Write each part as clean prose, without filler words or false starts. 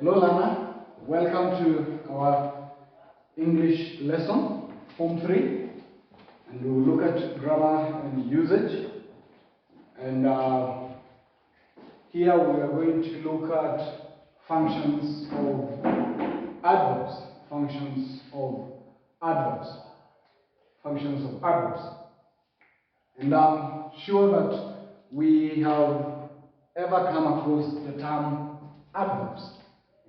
Hello Lana, welcome to our English lesson, Form 3, and we will look at grammar and usage. And here we are going to look at functions of adverbs, functions of adverbs, functions of adverbs. And I'm sure that we have ever come across the term adverbs.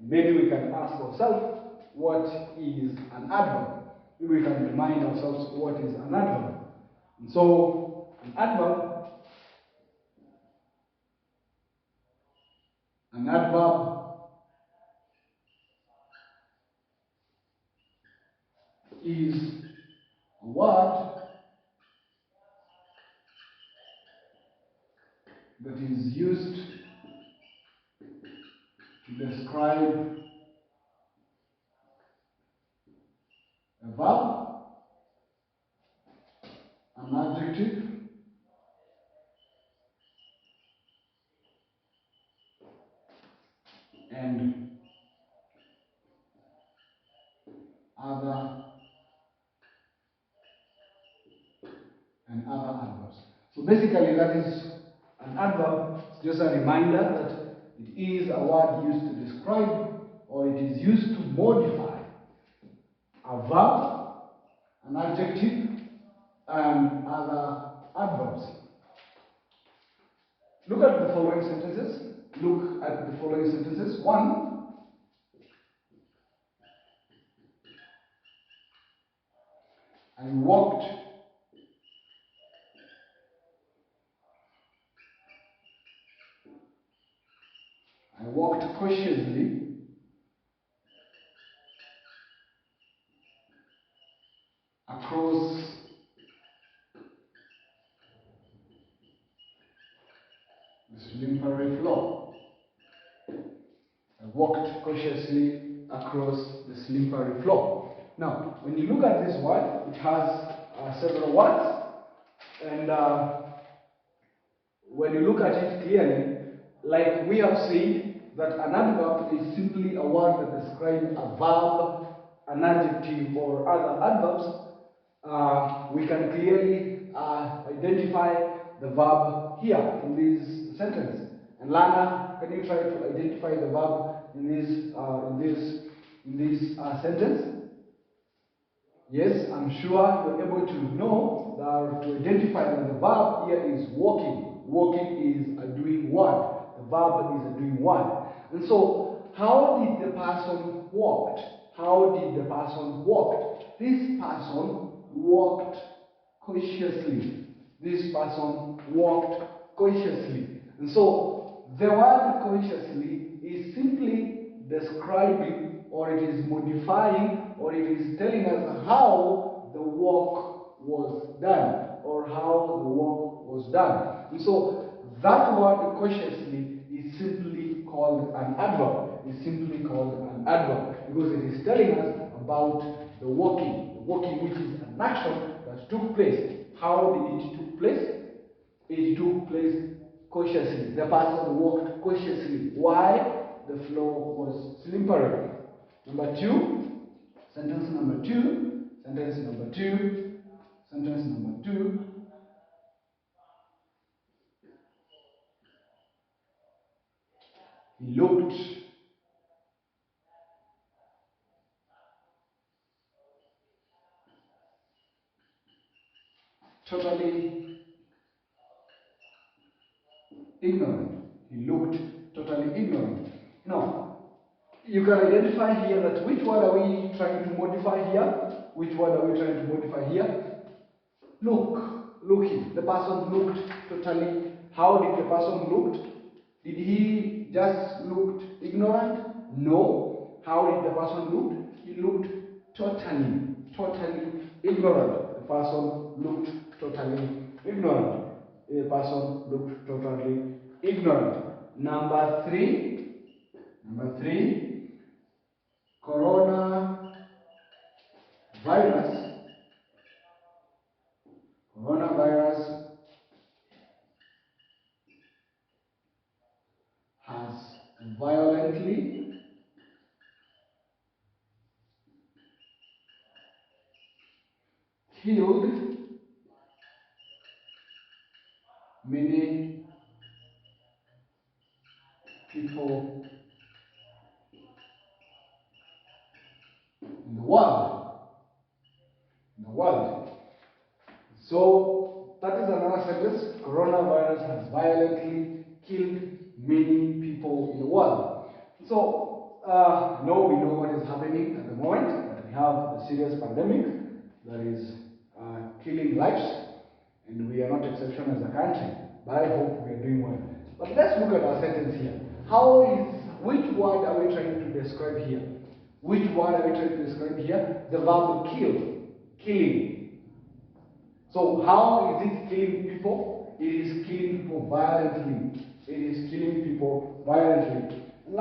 Maybe we can ask ourselves, what is an adverb? Maybe we can remind ourselves what is an adverb. And so, an adverb is a word that is used to describe a verb, an adjective, and other adverbs. So basically that is an adverb, just a reminder that it is a word used to describe or it is used to modify a verb, an adjective, and other adverbs. Look at the following sentences. Look at the following sentences. 1. I walked cautiously across the slippery floor. I walked cautiously across the slippery floor. Now, when you look at this word, it has several words, and when you look at it clearly, like we have said, that an adverb is simply a word that describes a verb, an adjective, or other adverbs. We can clearly identify the verb here in this sentence. And Lana, can you try to identify the verb in this sentence? Yes, I'm sure you're able to know that to identify that the verb here is walking. Walking is a doing word. The verb is a doing word. And so, how did the person walk? How did the person walk? This person walked cautiously. This person walked cautiously. And so, the word cautiously is simply describing, or it is modifying, or it is telling us how the walk was done, or how the walk was done. And so that word cautiously is simply called an adverb. Is simply called an adverb because it is telling us about the walking which is an action that took place. How did it took place? It took place cautiously. The person walked cautiously. Why? The floor was slippery. Number 2, sentence number 2, sentence number 2, sentence number 2. He looked totally ignorant. He looked totally ignorant. Now, you can identify here that which word are we trying to modify here? Which word are we trying to modify here? Looking. The person looked totally. How did the person look? Did he just looked ignorant? No. How did the person look? He looked totally ignorant. The person looked totally ignorant. The person looked totally ignorant. Number three, coronavirus has violently killed many people in the world. So that is another sentence. Coronavirus has violently killed many people in the world. So no, we know what is happening at the moment, that we have a serious pandemic that is killing lives, and we are not exception as a country. But I hope we are doing well. But let's look at our sentence here. Which word are we trying to describe here? Which word are we trying to describe here? The verb kill, killing. So how is it killing people? It is killing people violently. It is killing people violently. And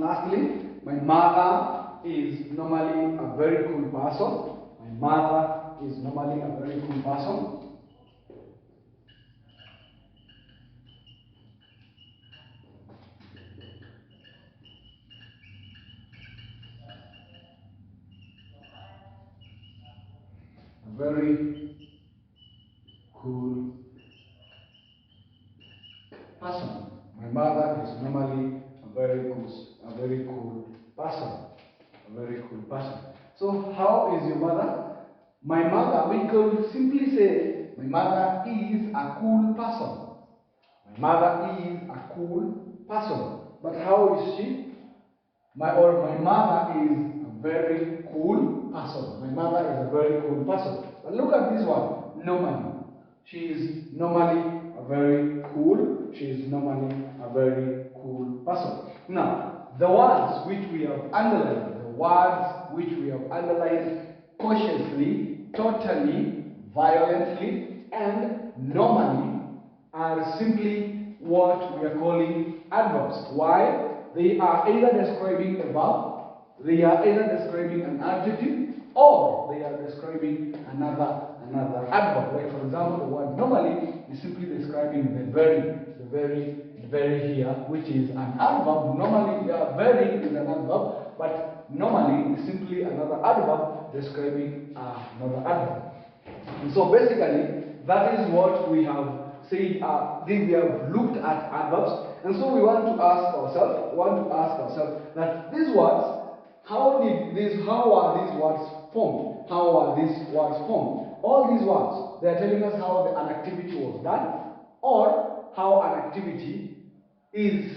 lastly, my mother is normally a very cool person. My mother is normally a very cool person. A very cool person. My mother is normally a very cool person. A very cool person. So how is your mother? My mother, we could simply say, my mother is a cool person. My mother is a cool person. But how is she? My mother is a very cool person. My mother is a very cool person. But look at this one. Normally. She is normally a very cool. She is normally a very cool person. Now, the words which we have underlined cautiously, totally, violently, and normally are simply what we are calling adverbs. Why? They are either describing a verb, they are either describing an adjective, or they are describing another adverb. Like for example, the word normally is simply describing the very here, which is an adverb. Normally, very is an adverb, but normally is simply another adverb describing another adverb. And so basically, that is what we have said. We have looked at adverbs, and so we want to ask ourselves that these words, how are these words formed? How are these words formed? All these words, they are telling us how an activity was done, or how an activity is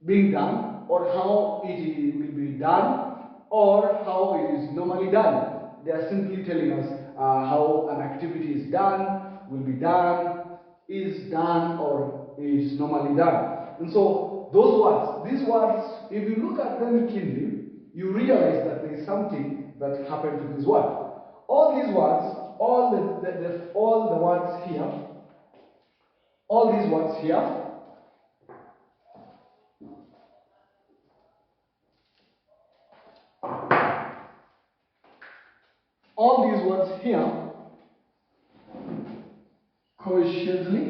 being done, or how it will be done, or how it is normally done. They are simply telling us how an activity is done, will be done, is done, or is normally done. And so those words, these words, if you look at them keenly, you realize that there is something that happened to this word. All these words, all the words here, all these words here, all these words here, cautiously,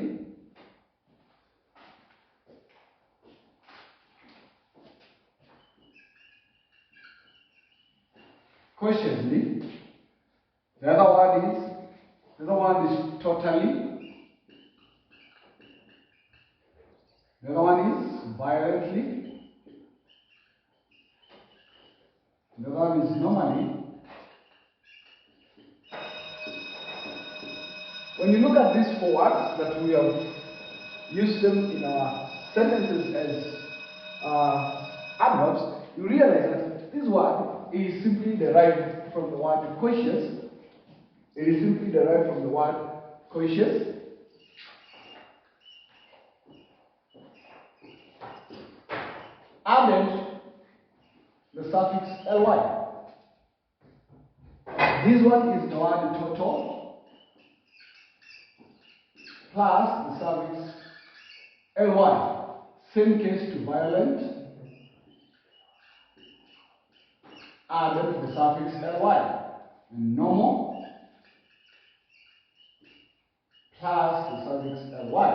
cautiously. The other one is totally. The other one is violently. The other one is normally. When you look at these four words that we have used them in our sentences as adverbs, you realize that this word is simply derived from the word cautious. It is simply derived from the word cautious. Added the suffix ly. This one is the word total plus the suffix ly. Same case to violent, added the suffix ly. And normal plus the suffix ly.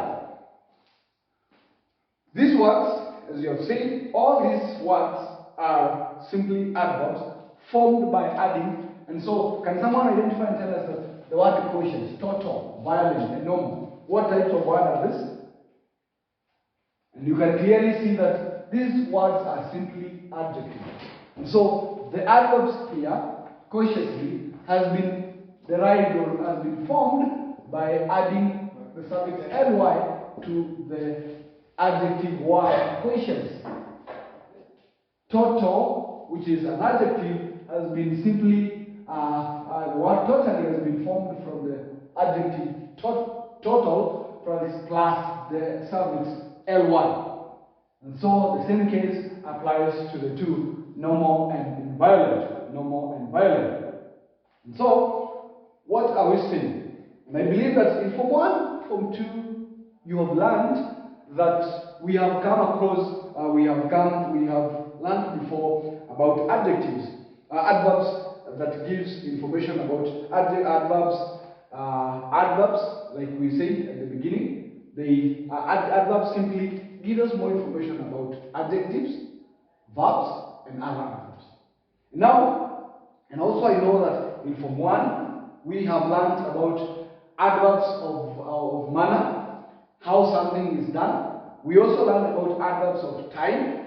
These words, as you have seen, all these words are simply adverbs formed by adding And so, can someone identify and tell us that the word cautious, total, violent, and normal, what types of words are this? And you can clearly see that these words are simply adjectives. And so, the adverbs here, cautiously, has been derived or has been formed by adding the suffix ly to the adjective word cautious. Total, which is an adjective, has been simply, the word totally has been formed from the adjective total plus the suffix ly. And so the same case applies to the two, normal and violent. Normal and violent. And so, what are we saying? And I believe that in Form 1, Form 2, you have learned that we have come across, we have learned before about adjectives, adverbs that gives information about adverbs, like we said at the beginning. They adverbs simply give us more information about adjectives, verbs, and other adverbs. Now, and also I know that in Form 1, we have learned about adverbs of manner, how something is done. We also learned about adverbs of time,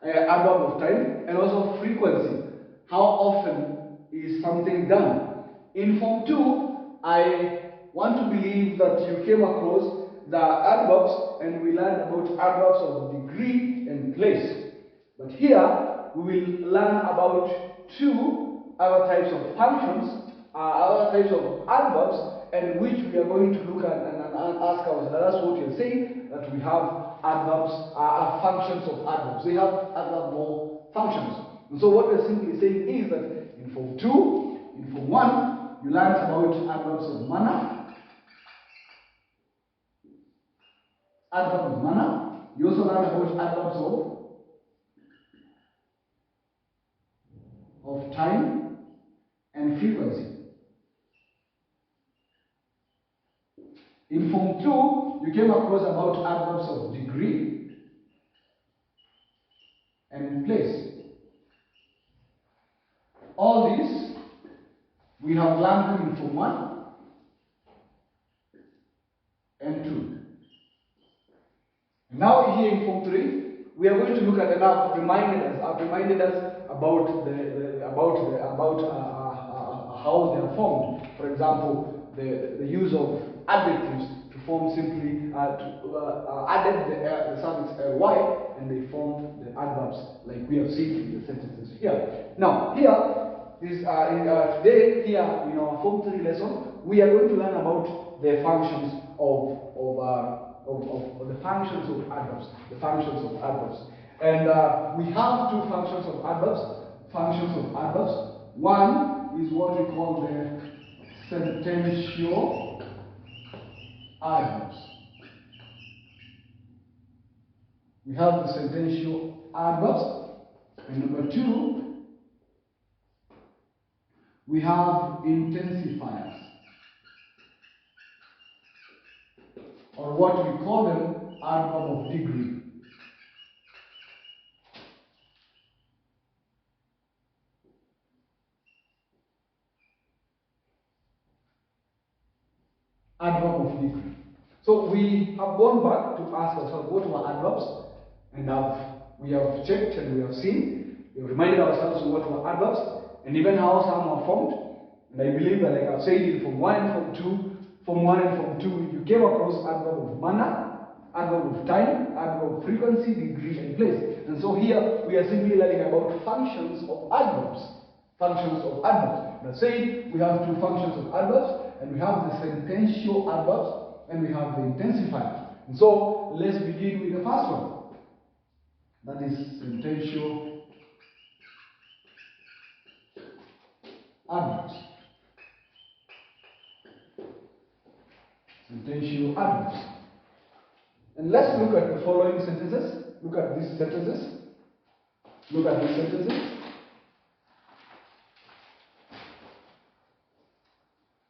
and also frequency. How often is something done? In Form 2, I want to believe that you came across the adverbs and we learned about adverbs of degree and place. But here, we will learn about two other types of functions, other types of adverbs, and which we are going to look at and ask ourselves. That's what you're saying, that we have adverbs, are functions of adverbs. They have adverb functions. And so what we're simply saying is that in Form 2, in Form 1, you learned about adverbs of manner, adverb of manner. You also learned about adverbs of time and frequency. In Form 2, you came across about adverbs of degree and place. All these we have learned them in Form 1 and 2. Now here in Form 3, we are going to look at, and I've reminded us about how they are formed. For example, the use of adjectives to form simply added the suffix ly, and they formed the adverbs like we have seen in the sentences here. Now here is today here in our Form 3 lesson, we are going to learn about the functions of the functions of adverbs, the functions of adverbs. And we have two functions of adverbs. One is what we call the sentential adverbs. We have the sentential adverbs. And number two, we have intensifiers, or what we call them adverb of degree. Adverb of degree. So we have gone back to ask ourselves what were adverbs, and we have checked and we have seen, we have reminded ourselves of what were adverbs, and even how some were formed. And I believe that, like I've said, in Form 1 and Form 2, Form 1 and Form 2, you came across adverb of manner, adverb of time, adverb of frequency, degree, and place. And so here we are simply learning about functions of adverbs. Functions of adverbs. Let's say we have two functions of adverbs, and we have the sentential adverbs, and we have the intensifier. And so let's begin with the first one. That is sentential adverbs. Sentential adverbs. And let's look at the following sentences. Look at these sentences. Look at these sentences.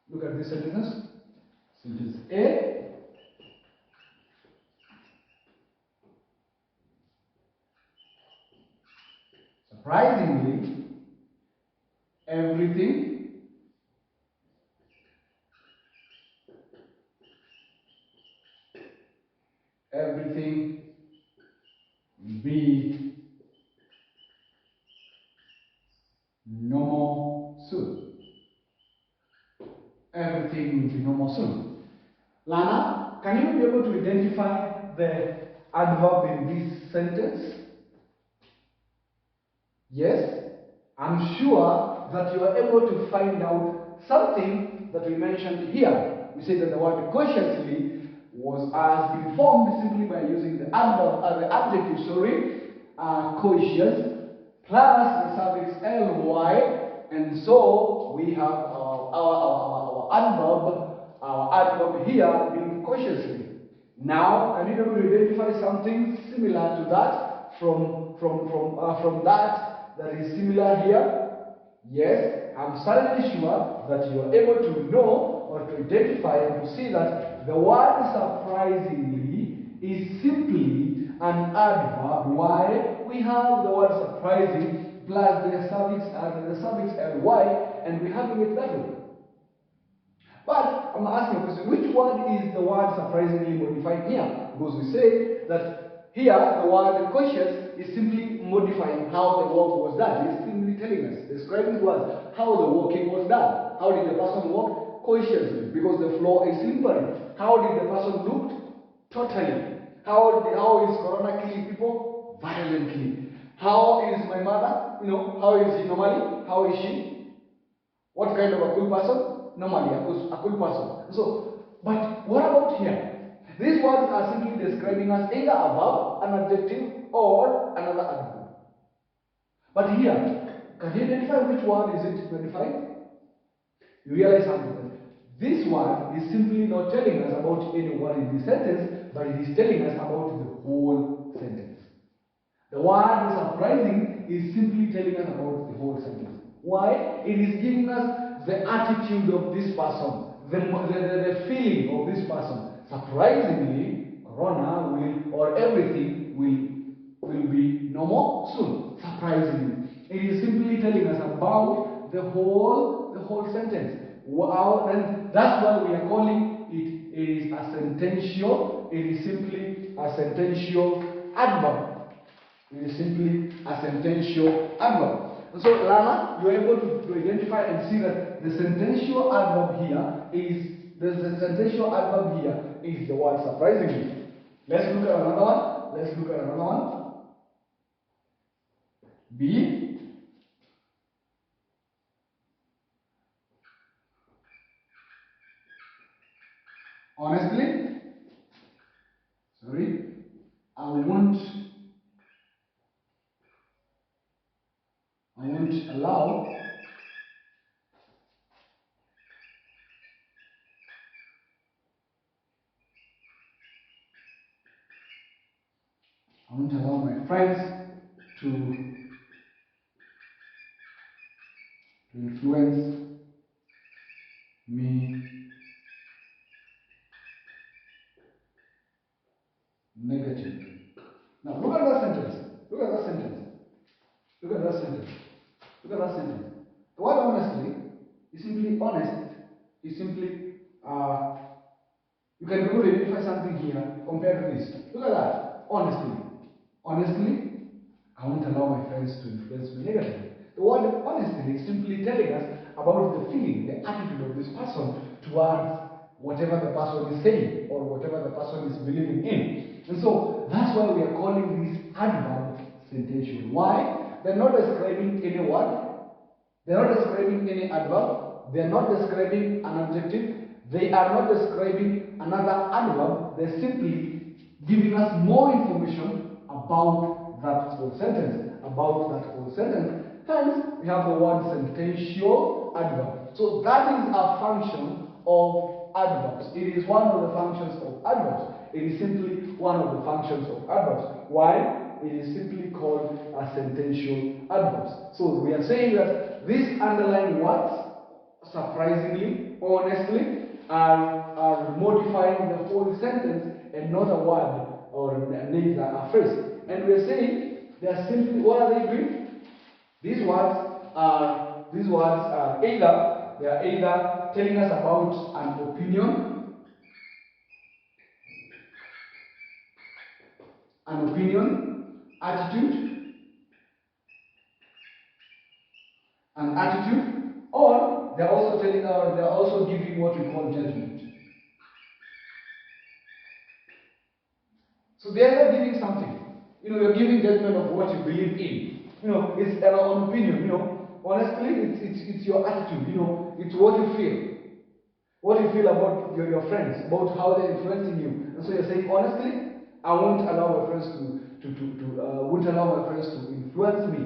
Look at these sentences. Sentence A. Surprisingly, everything, everything be normal soon. Everything will be normal soon. Lana, can you be able to identify the adverb in this sentence? Yes? I'm sure that you are able to find out something that we mentioned here. We said that the word cautiously has been formed simply by using the adjective, cautious, plus the suffix ly, and so we have our adverb here being cautiously. Now, can you be able to identify something similar to that from that is similar here? Yes, I'm certainly sure that you are able to know or to identify and to see that the word surprisingly is simply an adverb. Why? We have the word surprising plus the suffix ly, and we're having it that way. But I'm asking a question, which word is the word surprisingly modified here? Because we say that here the word cautious is simply modifying how the walk was done. It's simply telling us, describing to us how the walking was done. How did the person walk? Cautiously, because the floor is slippery. How did the person look? Totally. How is Corona killing people? Violently. How is my mother? How is she normally? How is she? What kind of a cool person? Normally, a cool person. So, but what about here? These words are simply describing us either a verb, an adjective, or another adverb. But here, can you identify which word is it modifying? You realize something that this word is simply not telling us about any word in this sentence, but it is telling us about the whole sentence. The word surprising is simply telling us about the whole sentence. Why? It is giving us the attitude of this person, the feeling of this person. Surprisingly, Corona will, or everything will be normal soon. Surprisingly. It is simply telling us about the whole sentence. Wow, and that's why we are calling it is a sentential. It is simply a sentential adverb. It is simply a sentential adverb. And so, Lana, you're able to identify and see that the sentential adverb here is the word surprisingly. Let's look at another one. Be honestly. Sorry, I won't allow my friends to influence me negatively. Now look at that sentence. Look at that sentence. Look at that sentence. Look at that sentence. The word honestly is simply honest. Is simply you can be able to identify something here compared to this. Look at that. Honestly. Honestly, I won't allow my friends to influence me negatively. The word honestly is simply telling us about the feeling, the attitude of this person towards whatever the person is saying or whatever the person is believing in. And so that's why we are calling this adverb sentential. Why? They're not describing any word, they're not describing any adverb, they're not describing an adjective, they are not describing another adverb, they're simply giving us more information about that whole sentence. Hence, we have the word sentential adverb. So that is a function of adverbs. It is one of the functions of adverbs. It is simply one of the functions of adverbs. Why? It is simply called a sentential adverbs. So we are saying that these underlying words, surprisingly, honestly, are modifying the whole sentence and not a word or neither a phrase. And we are saying they are simply, what are they doing? These words are These words are either telling us about an opinion, attitude, an attitude, or they're also giving what we call judgment. So they're either giving something. You're giving judgment of what you believe in. It's an opinion. Honestly, it's your attitude. It's what you feel. What you feel about your friends, about how they're influencing you. And so you're saying, honestly, I won't allow my friends to influence me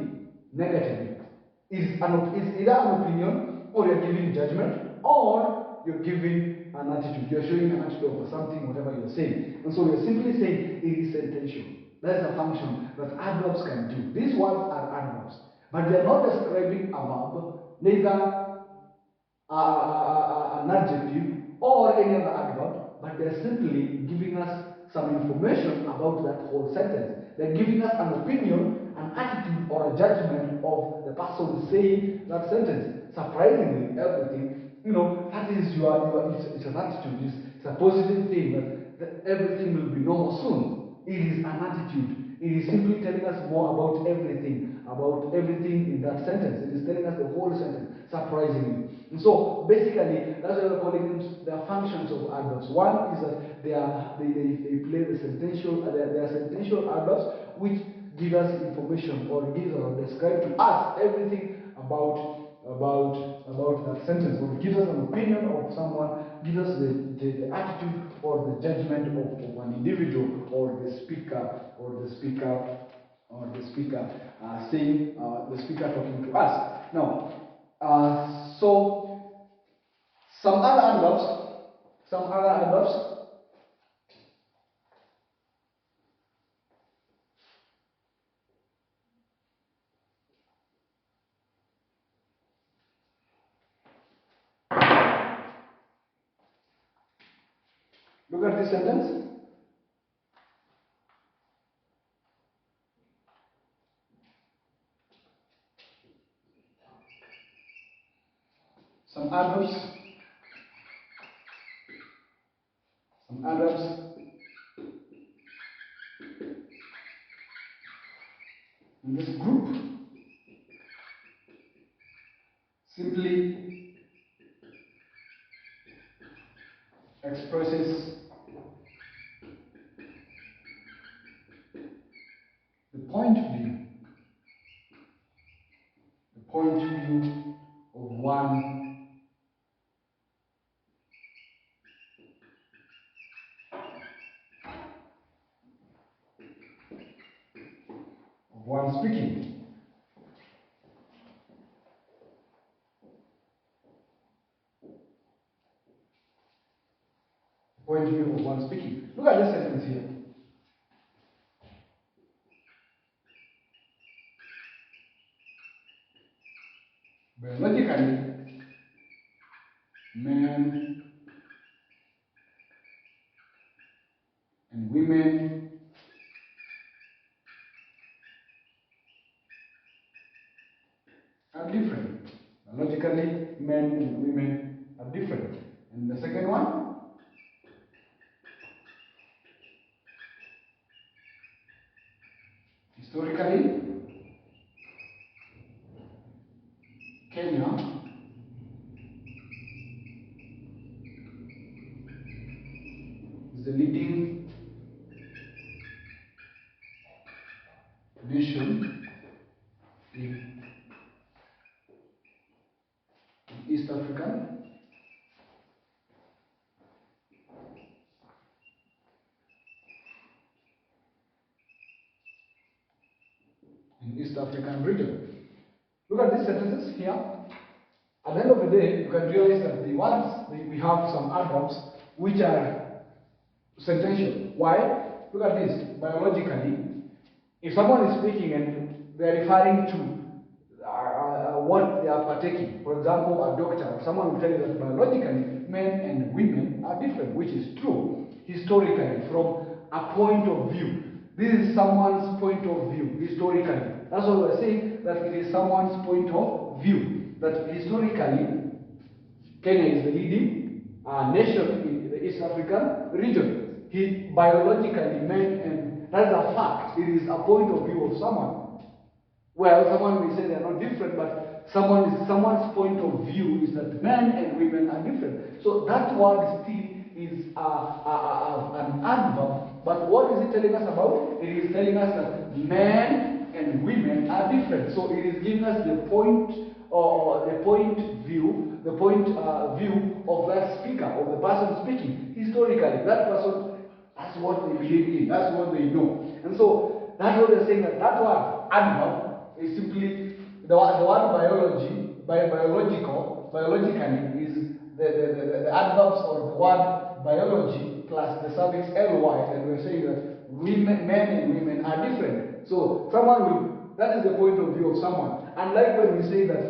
negatively. It's either an opinion, or you're giving judgment, or you're giving an attitude. You're showing an attitude over something, whatever you're saying. And so you're simply saying it is sentential. That's a function that adverbs can do. These words are adverbs, but they're not describing a verb, neither an adjective or any other adverb, but they're simply giving us some information about that whole sentence. They're giving us an opinion, an attitude, or a judgment of the person saying that sentence. Surprisingly, everything, that is it's an attitude, it's a positive thing that everything will be normal soon. It is an attitude. It is simply telling us more about everything in that sentence. It is telling us the whole sentence, surprisingly. And so, basically, that's why we're calling them the functions of adverbs. One is that they play the sentential, they are sentential adverbs, which give us information or describe to us everything about that sentence, or gives us an opinion of someone, gives us the attitude or the judgment of an individual, or the speaker saying, the speaker talking to us. Now, so some other adverbs. Look at this sentence. Some adverbs. In this group simply expresses the point of view of one speaking. Point of view of one speaking. Look at this sentence here. Biologically, men and women are different. Biologically, men and women are different. And the second one, historically, Kenya is the leading nation in East African region. Look at these sentences here. At the end of the day, you can realize that the words, we have some adverbs which are sentential. Why? Look at this. Biologically, if someone is speaking and they're referring to what they are partaking, for example, a doctor or someone will tell you that biologically men and women are different, which is true. Historically, from a point of view, this is someone's point of view, historically. That's what we're saying, that it is someone's point of view. that historically Kenya is the leading nation in the East African region. Biologically, men, and that's a fact. It is a point of view of someone. Well, someone may say they're not different, but someone's point of view is that men and women are different. So that word still is an adverb, but what is it telling us about? It is telling us that men and women are different. So it is giving us the point or the point view of that speaker, of the person speaking. Historically, that person, that's what they believe in, that's what they know. And so that's what they're saying, that word adverb is simply the word biologically is the adverbs or the word biology plus the suffix ly, and we're saying that men and women are different. So that is the point of view of someone. Unlike when we say that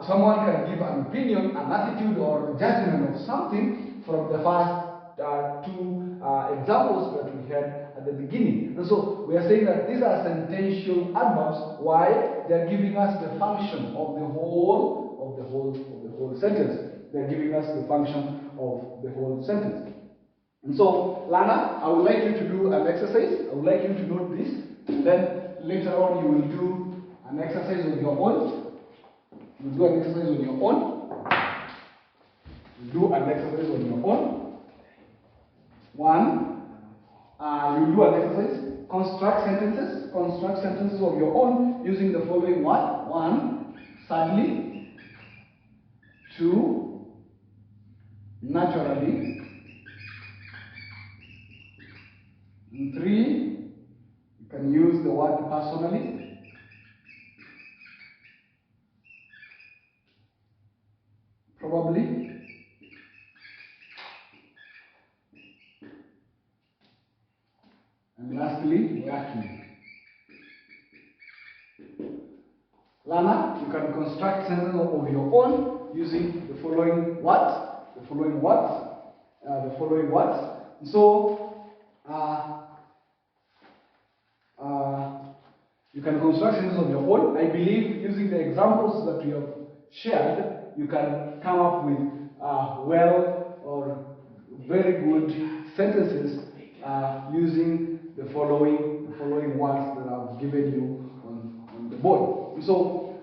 someone can give an opinion, an attitude, or judgment of something from the first two examples that we had at the beginning. And so we are saying that these are sentential adverbs. Why? They are giving us the function of the whole sentence. They are giving us the function of the whole sentence. And so, Lana, I would like you to do an exercise. I would like you to note this, and then later on you will do an exercise on your own. You do an exercise on your own. You do an exercise on your own. One, you do an exercise. Construct sentences of your own using the following word. One, sadly. Two, naturally. And three, you can use the word personally. Probably. And lastly, lucky. Lana, you can construct sentences of your own using the following words. So, you can construct sentences of your own. I believe using the examples that we have shared, you can come up with well or very good sentences using the following words that I've given you on the board. So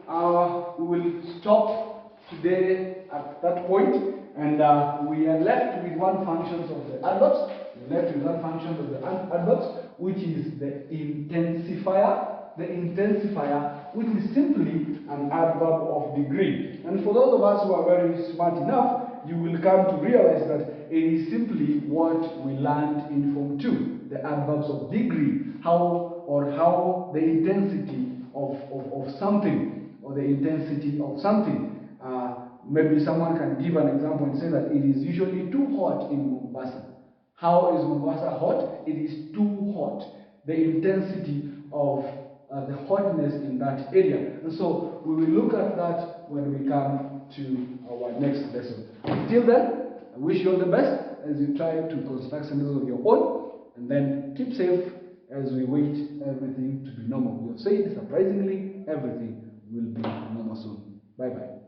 we will stop today at that point, and we are left with one function of the adverbs. Which is the intensifier. The intensifier, which is simply an adverb of degree. And for those of us who are very smart enough, you will come to realize that it is simply what we learned in Form 2, the adverbs of degree, how the intensity of something, or the intensity of something. Maybe someone can give an example and say that it is usually too hot in Mombasa. How is Mombasa hot? It is too hot. The intensity of the hotness in that area. And so we will look at that when we come to our next lesson. Until then, I wish you all the best as you try to construct sentences of your own, and then keep safe as we wait everything to be normal. We have said surprisingly everything will be normal soon. Bye bye.